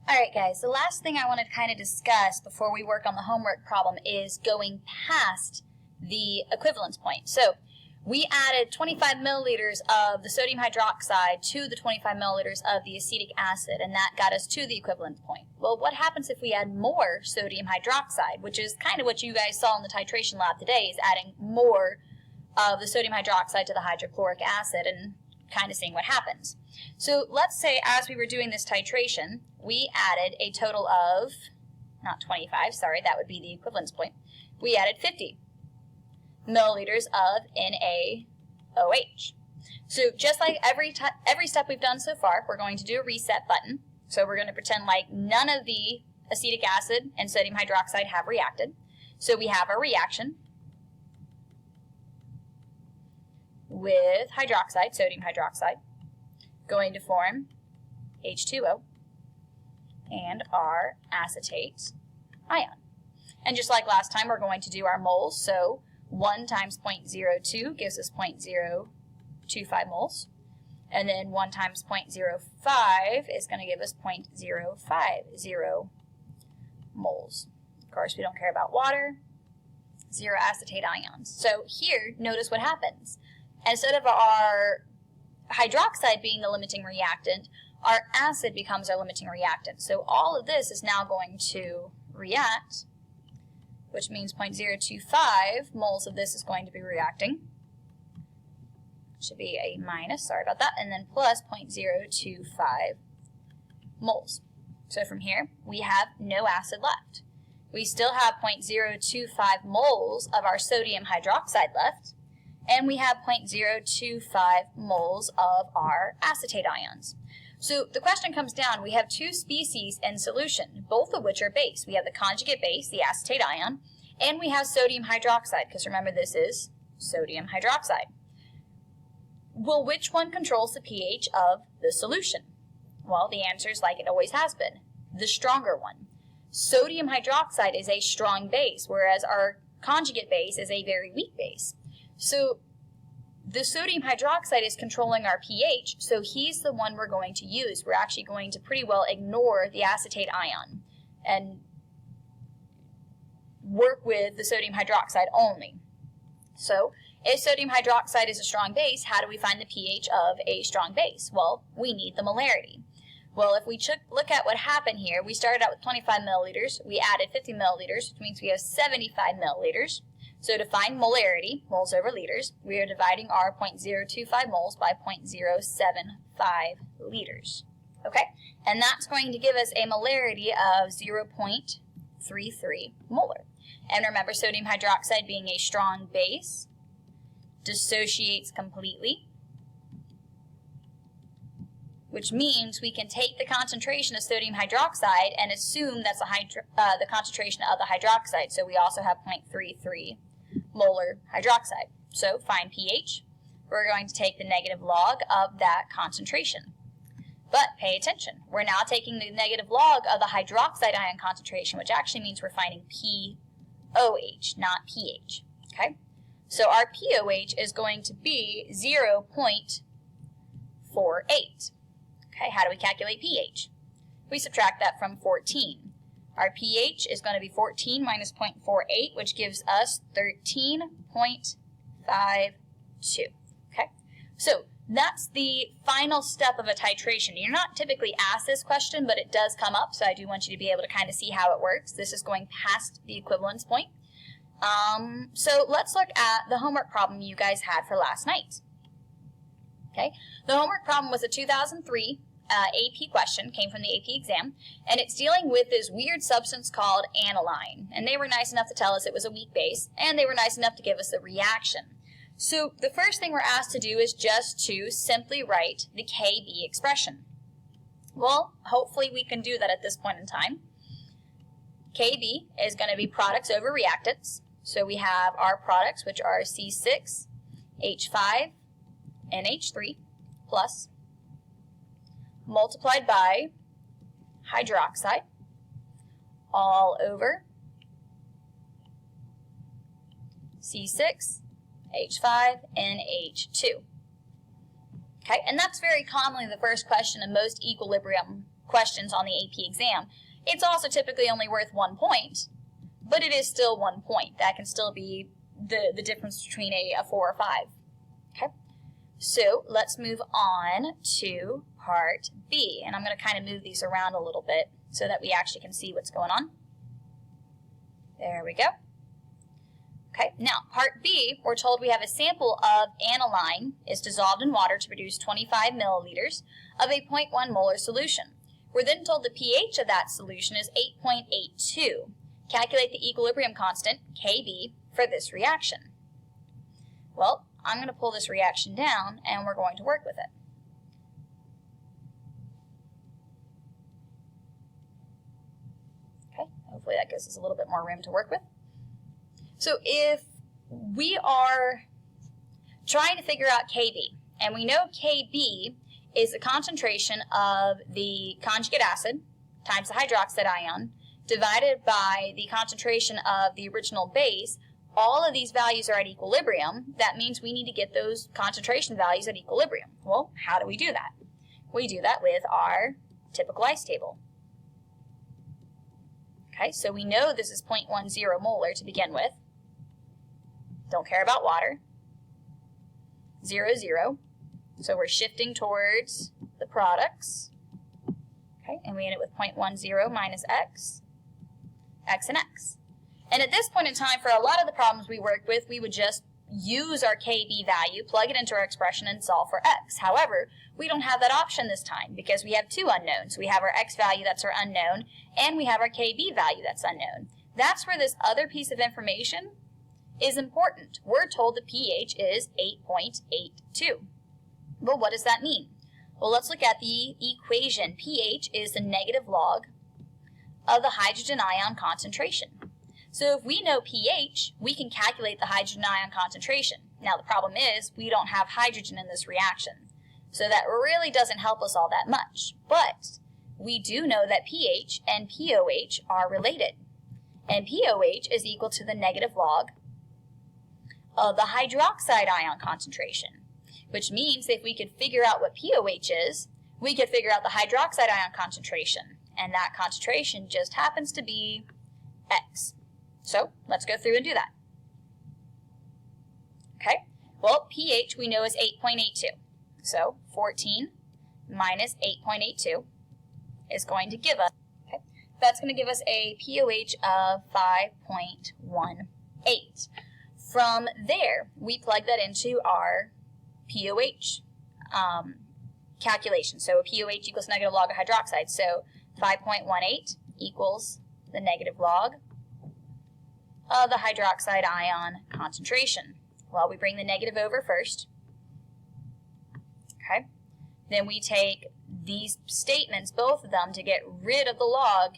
Alright guys, the last thing I want to kind of discuss before we work on the homework problem is going past the equivalence point. So we added 25 milliliters of the sodium hydroxide to the 25 milliliters of the acetic acid, and that got us to the equivalence point. Well, what happens if we add more sodium hydroxide, which is kind of what you guys saw in the titration lab today, is adding more of the sodium hydroxide to the hydrochloric acid and kind of seeing what happens. So let's say as we were doing this titration, we added a total of, not 25, sorry, that would be the equivalence point. We added 50 milliliters of NaOH. So just like every step we've done so far, we're going to do a reset button. So we're going to pretend like none of the acetic acid and sodium hydroxide have reacted. So we have our reaction with hydroxide, sodium hydroxide, going to form H2O and our acetate ion. And just like last time, we're going to do our moles. So 1 times 0.02 gives us 0.025 moles. And then 1 times 0.05 is going to give us 0.050 moles. Of course, we don't care about water. 0 acetate ions. So here, notice what happens. Instead of our hydroxide being the limiting reactant, our acid becomes our limiting reactant. So all of this is now going to react, which means 0.025 moles of this is going to be reacting. Should be a minus, sorry about that, and then plus 0.025 moles. So from here, we have no acid left. We still have 0.025 moles of our sodium hydroxide left, and we have 0.025 moles of our acetate ions. So the question comes down, we have two species in solution, both of which are base. We have the conjugate base, the acetate ion, and we have sodium hydroxide, because remember this is sodium hydroxide. Well, which one controls the pH of the solution? Well, the answer is like it always has been, the stronger one. Sodium hydroxide is a strong base, whereas our conjugate base is a very weak base. So the sodium hydroxide is controlling our pH, so he's the one we're going to use. We're actually going to pretty well ignore the acetate ion and work with the sodium hydroxide only. So if sodium hydroxide is a strong base, how do we find the pH of a strong base? Well, we need the molarity. Well, if we look at what happened here, we started out with 25 milliliters, we added 50 milliliters, which means we have 75 milliliters. So to find molarity, moles over liters, we are dividing our 0.025 moles by 0.075 liters. Okay? And that's going to give us a molarity of 0.33 molar. And remember, sodium hydroxide being a strong base dissociates completely, which means we can take the concentration of sodium hydroxide and assume that's the concentration of the hydroxide. So we also have 0.33 molar hydroxide. So find pH. We're going to take the negative log of that concentration. But pay attention. We're now taking the negative log of the hydroxide ion concentration, which actually means we're finding POH, not pH. Okay? So our POH is going to be 0.48. Okay, how do we calculate pH? We subtract that from 14. Our pH is going to be 14 minus 0.48, which gives us 13.52. Okay, so that's the final step of a titration. You're not typically asked this question, but it does come up, so I do want you to be able to kind of see how it works. This is going past the equivalence point. So let's look at the homework problem you guys had for last night. Okay, the homework problem was a 2003 AP question, came from the AP exam, and it's dealing with this weird substance called aniline. And they were nice enough to tell us it was a weak base, and they were nice enough to give us the reaction. So the first thing we're asked to do is just to simply write the Kb expression. Well, hopefully we can do that at this point in time. Kb is going to be products over reactants. So we have our products, which are C6H5NH3 plus multiplied by hydroxide all over C6H5NH2. Okay, and that's very commonly the first question in most equilibrium questions on the AP exam. It's also typically only worth 1 point, but it is still 1 point. That can still be the difference between a 4 or 5. Okay, so let's move on to part B, and I'm going to kind of move these around a little bit so that we actually can see what's going on. There we go. Okay, now part B, we're told we have a sample of aniline is dissolved in water to produce 25 milliliters of a 0.1 molar solution. We're then told the pH of that solution is 8.82. Calculate the equilibrium constant, Kb, for this reaction. Well, I'm going to pull this reaction down and we're going to work with it. Okay, hopefully that gives us a little bit more room to work with. So if we are trying to figure out Kb, and we know Kb is the concentration of the conjugate acid times the hydroxide ion divided by the concentration of the original base, all of these values are at equilibrium. That means we need to get those concentration values at equilibrium. Well, how do we do that? We do that with our typical ice table. Okay, so we know this is 0.10 molar to begin with. Don't care about water. 0, 0. So we're shifting towards the products. Okay, and we end it with 0.10 minus x, x and x. And at this point in time, for a lot of the problems we work with, we would just use our Kb value, plug it into our expression, and solve for x. However, we don't have that option this time because we have two unknowns. We have our x value, that's our unknown, and we have our Kb value, that's unknown. That's where this other piece of information is important. We're told the pH is 8.82. Well, what does that mean? Well, let's look at the equation. pH is the negative log of the hydrogen ion concentration. So if we know pH, we can calculate the hydrogen ion concentration. Now the problem is we don't have hydrogen in this reaction, so that really doesn't help us all that much. But we do know that pH and POH are related. And POH is equal to the negative log of the hydroxide ion concentration, which means if we could figure out what POH is, we could figure out the hydroxide ion concentration, and that concentration just happens to be X. So let's go through and do that. Okay, well, pH we know is 8.82. So 14 minus 8.82 is going to give us, okay, that's going to give us a POH of 5.18. From there, we plug that into our POH calculation. So a POH equals negative log of hydroxide. So 5.18 equals the negative log of the hydroxide ion concentration. Well, we bring the negative over first. Okay. Then we take these statements, both of them, to get rid of the log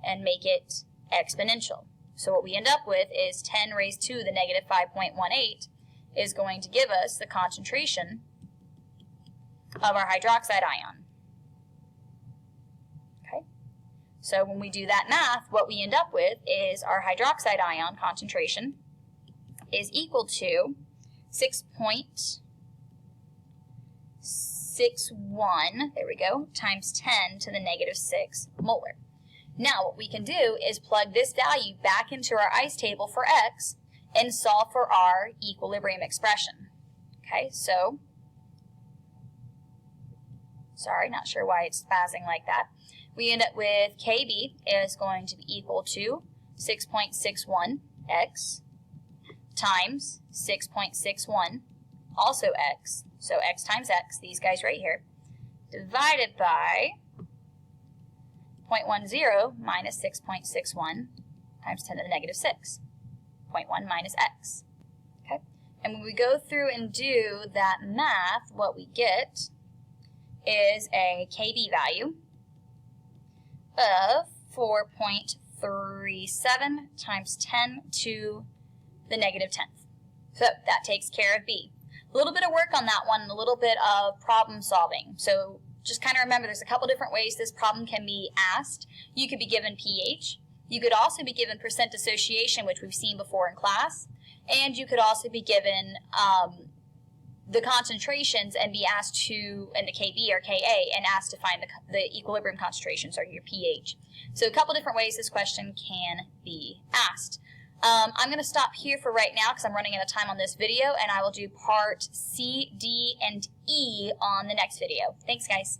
and make it exponential. So what we end up with is 10 raised to the negative 5.18 is going to give us the concentration of our hydroxide ion. Okay. So when we do that math, what we end up with is our hydroxide ion concentration is equal to 6.61, there we go, times 10 to the negative 6 molar. Now what we can do is plug this value back into our ice table for x and solve for our equilibrium expression. Okay, so, sorry, not sure why it's spazzing like that. We end up with Kb is going to be equal to 6.61 x times 6.61, also x, so x times x, these guys right here, divided by 0.10 minus 6.61 times 10 to the negative 6. 0.1 minus x. Okay, and when we go through and do that math, what we get is a Kb value of 4.37 times 10 to the negative 10th. So that takes care of B. A little bit of work on that one, and a little bit of problem solving. So just kind of remember there's a couple different ways this problem can be asked. You could be given pH. You could also be given percent dissociation, which we've seen before in class. And you could also be given the concentrations and be asked to, and the Kb or Ka, and asked to find the equilibrium concentrations, or your pH. So a couple different ways this question can be asked. I'm going to stop here for right now because I'm running out of time on this video, and I will do part C, D, and E on the next video. Thanks, guys.